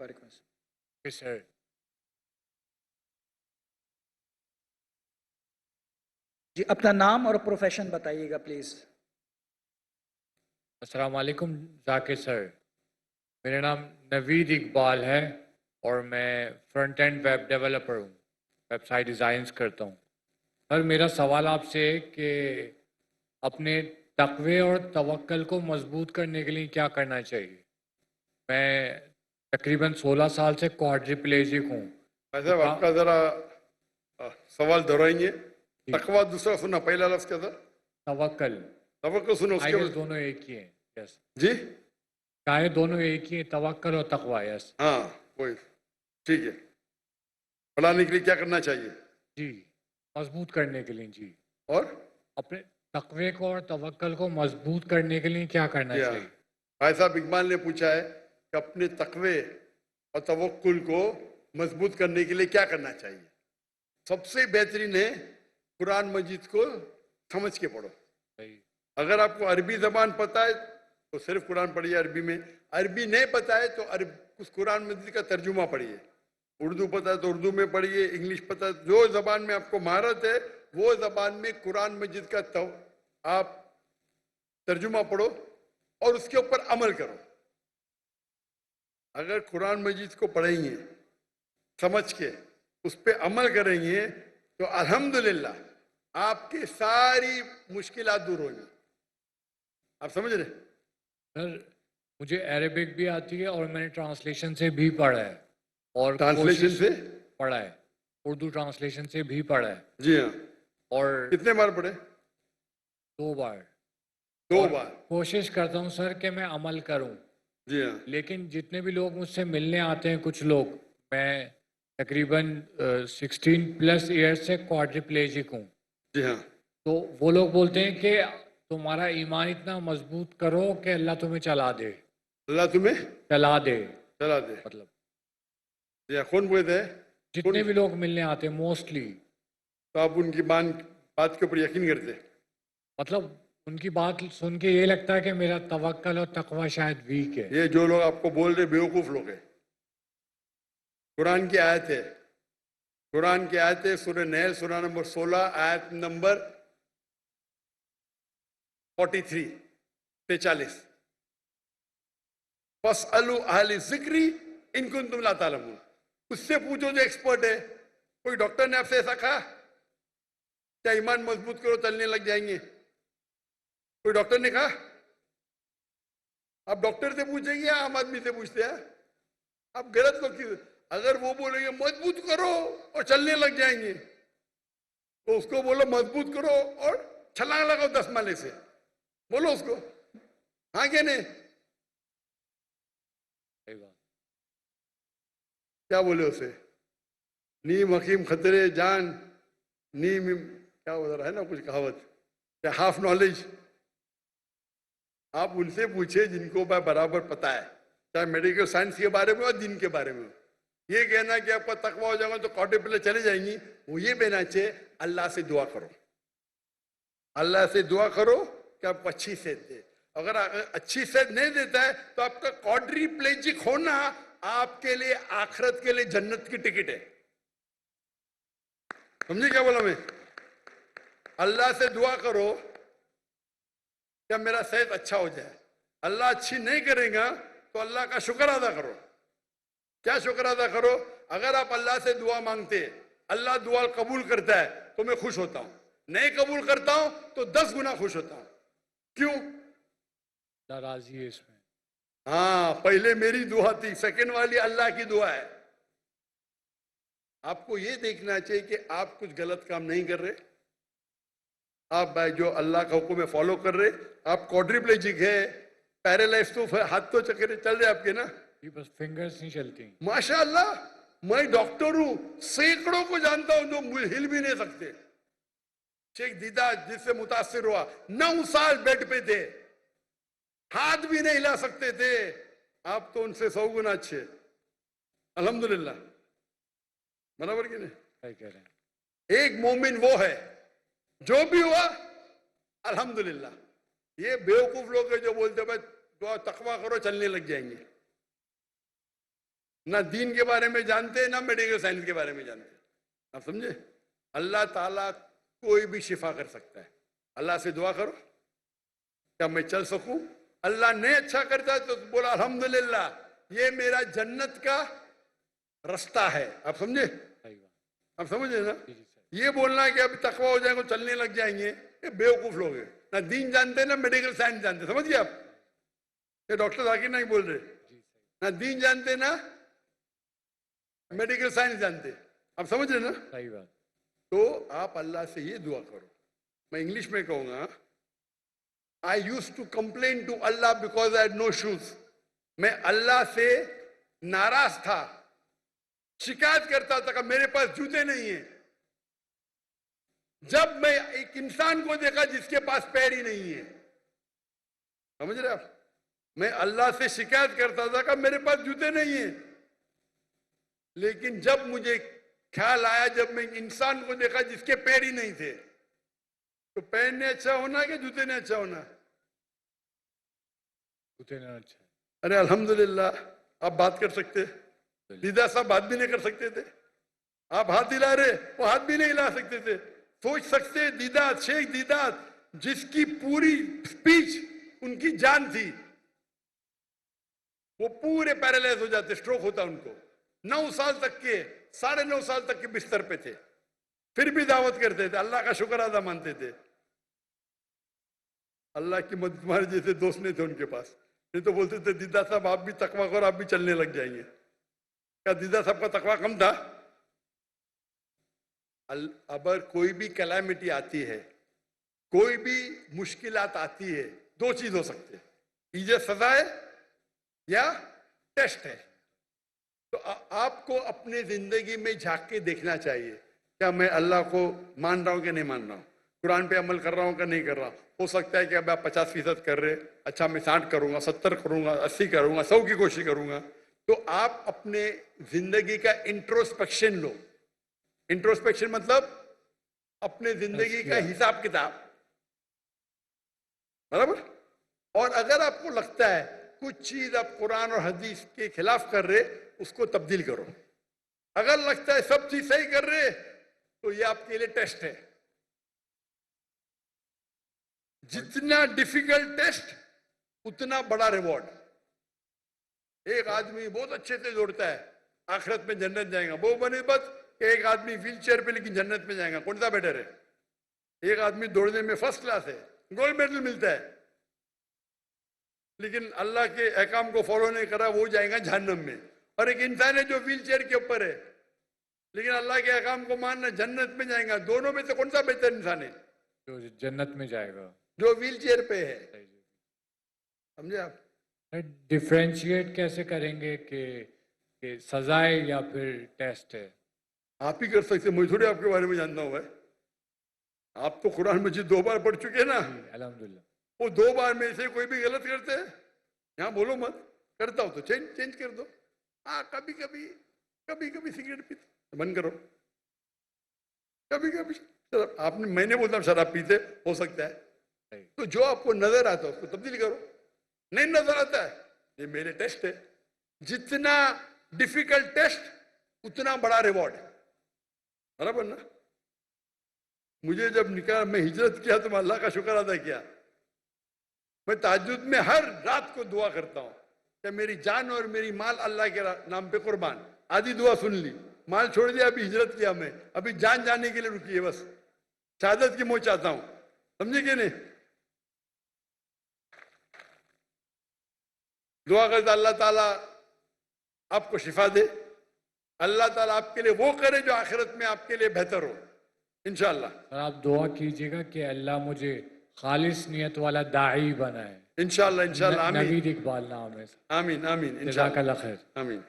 وعلیکم السلام. Yes, sir. جی اپنا نام اور پروفیشن بتائیے گا پلیز. السلام علیکم ذاکر سر. میرا نام نوید اقبال ہے اور میں فرنٹ اینڈ ویب ڈیولپر ہوں. ویب سائٹ ڈیزائنس کرتا ہوں. سر میرا سوال آپ سے ہے کہ اپنے تقوی اور توکل کو مضبوط کرنے کے لیے کیا کرنا چاہیے. میں تقریباً 16 سال سے کوادریپلیجک ہوں. بھائی صاحب آپ کا ذرا سوال دہرائیں گے. جی. تقوی دوسرا سنا, پہلا لفظ کیا تھا؟ توکل. توقع سنا, اس آئی کے گیس بعد دونوں ایک ہی ہیں. یس. جی شاید دونوں ایک ہی ہیں, توکل اور تقوی. یس. ہاں وہی ٹھیک ہے. بڑھانے کے لیے کیا کرنا چاہیے جی مضبوط کرنے کے لیے. جی اور اپنے تقوی کو اور توکل کو مضبوط کرنے کے لیے کیا کرنا کیا چاہیے. بھائی صاحب اقبال نے پوچھا ہے کہ اپنے تقوی اور توکل کو مضبوط کرنے کے لیے کیا کرنا چاہیے. سب سے بہترین ہے قرآن مجید کو سمجھ کے پڑھو. صحیح. اگر آپ کو عربی زبان پتہ ہے تو صرف قرآن پڑھیے عربی میں. عربی نہیں پتہ ہے تو اس قرآن مجید کا ترجمہ پڑھیے. اردو پتہ ہے تو اردو میں پڑھیے, انگلش پتہ ہے, جو زبان میں آپ کو مہارت ہے وہ زبان میں قرآن مجید کا آپ ترجمہ پڑھو اور اس کے اوپر عمل کرو. اگر قرآن مجید کو پڑھیں گے سمجھ کے اس پہ عمل کریں گے تو الحمدللہ آپ کی ساری مشکلات دور ہوں گی. آپ سمجھ رہے؟ سر مجھے عربک بھی آتی ہے اور میں نے ٹرانسلیشن سے بھی پڑھا ہے اور ٹرانسلیشن سے پڑھا ہے, اردو ٹرانسلیشن سے بھی پڑھا ہے. جی ہاں. اور کتنے بار پڑھے؟ 2 بار. 2 بار. کوشش کرتا ہوں سر کہ میں عمل کروں. جی ہاں. لیکن جتنے بھی لوگ مجھ سے ملنے آتے ہیں, کچھ لوگ, میں تقریباً 16+ ایئر سے کوادریپلیجک ہوں. جی ہاں. تو وہ لوگ بولتے ہیں کہ تمہارا ایمان اتنا مضبوط کرو کہ اللہ تمہیں چلا دے. اللہ تمہیں چلا دے چلا دے. مطلب جی ہاں. کون بولتے ہیں؟ جتنے بھی لوگ ملنے آتے ہیں موسٹلی, تو آپ ان کی بات کے اوپر یقین کرتے ہیں؟ مطلب ان کی بات سن کے یہ لگتا ہے کہ میرا توکل اور تقوی شاید ویک ہے. یہ جو لوگ آپ کو بول رہے بیوقوف لوگ ہیں. قرآن کی آیت ہے, قرآن کی آیت ہے, سورہ نحل سورہ نمبر 16 آیت نمبر 43 43. فَاسْأَلُوا أَهْلَ الذِّكْرِ إِن كُنتُمْ لَا تَعْلَمُونَ. اس سے پوچھو جو ایکسپرٹ ہے. کوئی ڈاکٹر نے آپ سے ایسا کہا کیا ایمان مضبوط کرو چلنے لگ جائیں گے؟ کوئی ڈاکٹر نے کہا؟ آپ ڈاکٹر سے پوچھیں گے یا عام آدمی سے پوچھتے ہیں؟ آپ غلط لوگ کی. اگر وہ بولیں گے مضبوط کرو اور چلنے لگ جائیں گے تو اس کو بولو مضبوط کرو اور چھلانگ لگاؤ 10 مالے سے. بولو اس کو. ہاں کہ نہیں؟ صحیح بات. کیا بولے اسے؟ نیم حکیم خطرے جان, نیم کیا ہو رہا ہے نا کچھ کہاوت, کیا ہاف نالج. آپ ان سے پوچھیں جن کو برابر پتہ ہے, چاہے میڈیکل سائنس کے بارے میں اور دین کے بارے میں. یہ کہنا کہ آپ کا تقویٰ ہو جائے گا تو کوادریپل چلے جائیں گی, وہ یہ کہنا چاہیے اللہ سے دعا کرو. اللہ سے دعا کرو کہ آپ کو اچھی صحت دے. اگر اچھی صحت نہیں دیتا ہے تو آپ کا کوادریپلیجک ہونا آپ کے لیے آخرت کے لیے جنت کی ٹکٹ ہے. سمجھے کیا بولا میں؟ اللہ سے دعا کرو کہ میرا صحت اچھا ہو جائے. اللہ اچھی نہیں کرے گا تو اللہ کا شکر ادا کرو. کیا شکر ادا کرو؟ اگر آپ اللہ سے دعا مانگتے, اللہ دعا قبول کرتا ہے تو میں خوش ہوتا ہوں, نہیں قبول کرتا ہوں تو 10 گنا خوش ہوتا ہوں. کیوں؟ اللہ راضی ہے اس میں. ہاں, پہلے میری دعا تھی, سیکنڈ والی اللہ کی دعا ہے. آپ کو یہ دیکھنا چاہیے کہ آپ کچھ غلط کام نہیں کر رہے. آپ بھائی جو اللہ کا حکم ہے فالو کر رہے. آپ کوادریپلیجک ہے, پیرالائز تو ہاتھ تو چل رہے آپ کے نا, بس فنگرز نہیں چلتی. ماشاءاللہ. میں ڈاکٹر ہوں, سینکڑوں کو جانتا ہوں جو ہل بھی نہیں سکتے. شیخ دیدہ جس سے متاثر ہوا 9 سال بیڈ پہ تھے, ہاتھ بھی نہیں ہلا سکتے تھے. آپ تو ان سے 100 گنا اچھے. الحمدللہ. برابر کی نہیں؟ صحیح کہہ رہے ہیں. ایک مومن وہ ہے جو بھی ہوا الحمدللہ. یہ بیوقوف لوگ ہیں جو بولتے ہیں بھائی دعا تقویٰ کرو چلنے لگ جائیں گے. نہ دین کے بارے میں جانتے نہ میڈیکل سائنس کے بارے میں جانتے. آپ سمجھے؟ اللہ تعالیٰ کوئی بھی شفا کر سکتا ہے. اللہ سے دعا کرو کیا میں چل سکوں. اللہ نہیں اچھا کرتا تو بولا الحمدللہ یہ میرا جنت کا رستہ ہے. آپ سمجھے؟ صحیح بات. آپ سمجھے نا؟ جی جی سر. یہ بولنا کہ ابھی تقویٰ ہو جائیں گے چلنے لگ جائیں گے یہ بیوقوف لوگ ہیں. نہ دین جانتے نہ میڈیکل سائنس جانتے. سمجھ گئے آپ؟ یہ ڈاکٹر ذاکر نہیں بول رہے. جی صحیح. نہ دین جانتے نہ میڈیکل سائنس جانتے. آپ سمجھ رہے نا؟ صحیح بات. تو آپ اللہ سے یہ دعا کرو. میں انگلش میں کہوں گا I used to complain to Allah because I had no shoes. میں اللہ سے ناراض تھا, شکایت کرتا تھا کہ میرے پاس جوتے نہیں ہیں. جب میں ایک انسان کو دیکھا جس کے پاس پیر ہی نہیں ہے. سمجھ رہے آپ؟ میں اللہ سے شکایت کرتا تھا کہ میرے پاس جوتے نہیں ہیں. لیکن جب مجھے خیال آیا, جب میں انسان کو دیکھا جس کے پیر ہی نہیں تھے, تو پیر نے اچھا ہونا کہ جوتے نے اچھا ہونا؟ جوتے نے اچھا. ارے الحمدللہ آپ بات کر سکتے. دیدا صاحب بات بھی نہیں کر سکتے تھے. آپ ہاتھ ہلا رہے, وہ ہاتھ بھی نہیں ہلا سکتے تھے. سوچ سکتے دیدات, شیخ دیدات جس کی پوری سپیچ ان کی جان تھی, وہ پورے پیرالائز ہو جاتے, سٹروک ہوتا ان کو. 9 سال تک کے 9.5 سال تک کے بستر پہ تھے, پھر بھی دعوت کرتے تھے, اللہ کا شکر ادا مانتے تھے. اللہ کی مدد تمہارے جیسے دوست نہیں تھے ان کے پاس, نہیں تو بولتے تھے دیدا صاحب آپ بھی تقویٰ کرو, آپ بھی چلنے لگ جائیں گے. کیا دیدا صاحب کا تقویٰ کم تھا؟ اگر کوئی بھی کلیمٹی آتی ہے, کوئی بھی مشکلات آتی ہے, 2 چیز ہو سکتے, یہ سزا ہے یا ٹیسٹ ہے. تو آپ کو اپنے زندگی میں جھانک کے دیکھنا چاہیے, کیا میں اللہ کو مان رہا ہوں کہ نہیں مان رہا ہوں, قرآن پہ عمل کر رہا ہوں کہ نہیں کر رہا ہوں. ہو سکتا ہے کہ اب آپ 50% کر رہے, اچھا میں 60 کروں گا, 70 کروں گا, 80 کروں گا, 100 کی کوشش کروں گا. تو آپ اپنے زندگی کا انٹروسپیکشن لو. انٹروسپیکشن مطلب اپنے زندگی کا حساب کتاب, برابر. اور اگر آپ کو لگتا ہے کچھ چیز آپ قرآن اور حدیث کے خلاف کر رہے, اس کو تبدیل کرو. اگر لگتا ہے سب چیز صحیح کر رہے, تو یہ آپ کے لیے ٹیسٹ ہے. جتنا ڈیفیکلٹ ٹیسٹ اتنا بڑا ریوارڈ. ایک آدمی بہت اچھے سے دوڑتا ہے, آخرت میں جنت جائے گا. وہ بنسبت کہ ایک آدمی ویل چیئر پہ لیکن جنت میں جائے گا, کون سا بیٹر ہے؟ ایک آدمی دوڑنے میں فرسٹ کلاس ہے, گولڈ میڈل ملتا ہے, لیکن اللہ کے احکام کو فالو نہیں کرا, وہ جائے گا جہنم میں. اور ایک انسان ہے جو ویل چیئر کے اوپر ہے لیکن اللہ کے احکام کو ماننا, جنت میں جائیں گا. دونوں میں سے کون سا بہتر انسان ہے؟ جو جنت میں جائے گا, جو ویل چیئر پہ ہے. سمجھے آپ؟ ڈیفرینشیٹ کیسے کریں گے کہ سزائے یا پھر ٹیسٹ ہے؟ آپ ہی کر سکتے, مجھے تھوڑی آپ کے بارے میں جاننا ہوا ہے. آپ تو قرآن مجید 2 بار پڑھ چکے ہیں نا. الحمدللہ. وہ 2 بار میں سے کوئی بھی غلط کرتے ہیں, یہاں بولو مت, کرتا ہو تو چینج کر دو. ہاں کبھی کبھی سگریٹ پیتے بند کرو, کبھی آپ نے, میں نے بولتا ہوں شراب پیتے, ہو سکتا ہے. تو جو آپ کو نظر آتا ہے اس کو تبدیل کرو. نہیں نظر آتا ہے, یہ میرے ٹیسٹ ہے. جتنا ڈیفیکلٹ ٹیسٹ اتنا بڑا ریوارڈ ہے, برابر نا. مجھے جب نکاح میں ہجرت کیا تو میں اللہ کا شکر ادا کیا. میں تہجد میں ہر رات کو دعا کرتا ہوں کہ میری جان اور میری مال اللہ کے نام پہ قربان. آدھی دعا سن لی, مال چھوڑ دیا, ابھی ہجرت کیا, میں ابھی جان جانے کے لیے رکی ہے, بس شہادت کی موت چاہتا ہوں. سمجھے کہ نہیں؟ دعا کرتا اللہ تعالیٰ آپ کو شفا دے, اللہ تعالیٰ آپ کے لیے وہ کرے جو آخرت میں آپ کے لیے بہتر ہو انشاءاللہ. سر آپ دعا کیجئے گا کہ اللہ مجھے خالص نیت والا داعی بنائے. انشاءاللہ آمین نوید اقبال نام ہے. آمین آمین جزاک اللہ خیر. آمین.